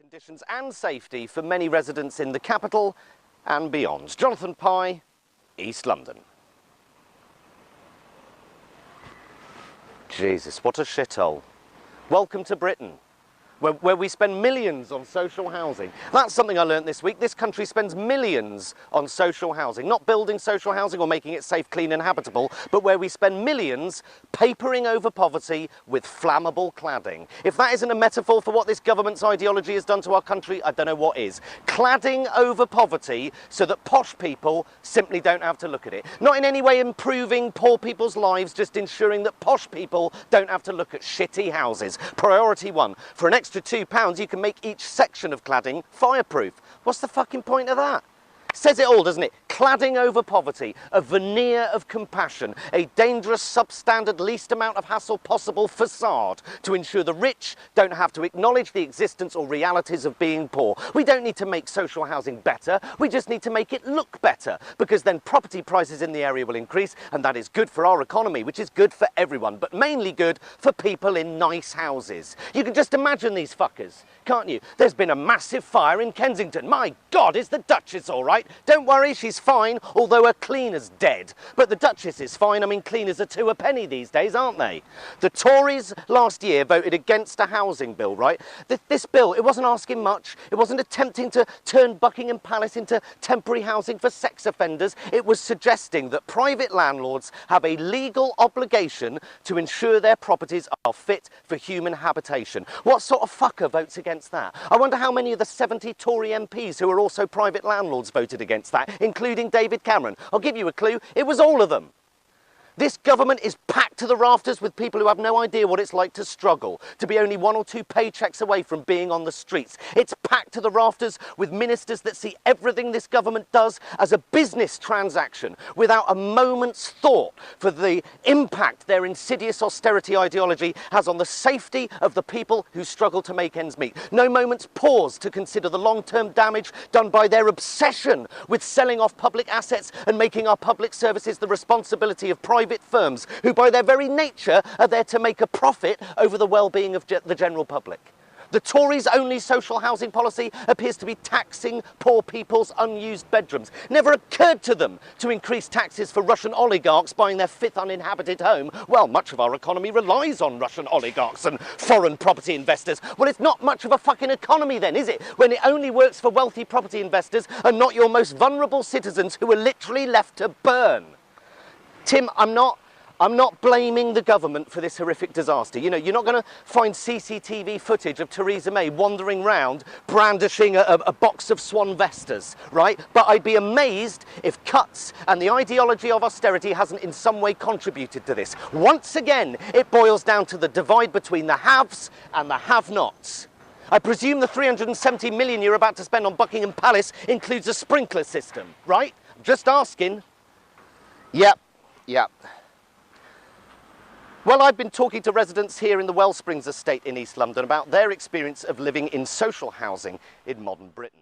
conditions and safety for many residents in the capital and beyond. Jonathan Pye, East London. Jesus, what a shithole. Welcome to Britain, where we spend millions on social housing. That's something I learned this week. This country spends millions on social housing, not building social housing or making it safe, clean and habitable, but where we spend millions papering over poverty with flammable cladding. If that isn't a metaphor for what this government's ideology has done to our country, I don't know what is. Cladding over poverty so that posh people simply don't have to look at it. Not in any way improving poor people's lives, just ensuring that posh people don't have to look at shitty houses. Priority one, for an extra £2, you can make each section of cladding fireproof. What's the fucking point of that? Says it all, doesn't it? Cladding over poverty, a veneer of compassion, a dangerous, substandard, least amount of hassle possible facade to ensure the rich don't have to acknowledge the existence or realities of being poor. We don't need to make social housing better, we just need to make it look better, because then property prices in the area will increase, and that is good for our economy, which is good for everyone, but mainly good for people in nice houses. You can just imagine these fuckers, can't you? There's been a massive fire in Kensington. My God, is the Duchess all right? Don't worry, she's fine, although her cleaner's dead. But the Duchess is fine. I mean, cleaners are 2 a penny these days, aren't they? The Tories last year voted against a housing bill, right? This bill, it wasn't asking much. It wasn't attempting to turn Buckingham Palace into temporary housing for sex offenders. It was suggesting that private landlords have a legal obligation to ensure their properties are fit for human habitation. What sort of fucker votes against that? I wonder how many of the 70 Tory MPs who are also private landlords voted against that, including David Cameron. I'll give you a clue, it was all of them. This government is packed to the rafters with people who have no idea what it's like to struggle, to be only 1 or 2 paychecks away from being on the streets. It's packed to the rafters with ministers that see everything this government does as a business transaction, without a moment's thought for the impact their insidious austerity ideology has on the safety of the people who struggle to make ends meet. No moment's pause to consider the long-term damage done by their obsession with selling off public assets and making our public services the responsibility of private firms who by their very nature are there to make a profit over the well-being of the general public. The Tories' only social housing policy appears to be taxing poor people's unused bedrooms. Never occurred to them to increase taxes for Russian oligarchs buying their 5th uninhabited home. Well, much of our economy relies on Russian oligarchs and foreign property investors. Well, it's not much of a fucking economy then, is it? When it only works for wealthy property investors and not your most vulnerable citizens who are literally left to burn. Tim, I'm not blaming the government for this horrific disaster. You know, you're not going to find CCTV footage of Theresa May wandering round brandishing a box of Swan Vestas, right? But I'd be amazed if cuts and the ideology of austerity hasn't in some way contributed to this. Once again, it boils down to the divide between the haves and the have-nots. I presume the 370 million you're about to spend on Buckingham Palace includes a sprinkler system, right? Just asking. Yep. Well, I've been talking to residents here in the Wellsprings estate in East London about their experience of living in social housing in modern Britain.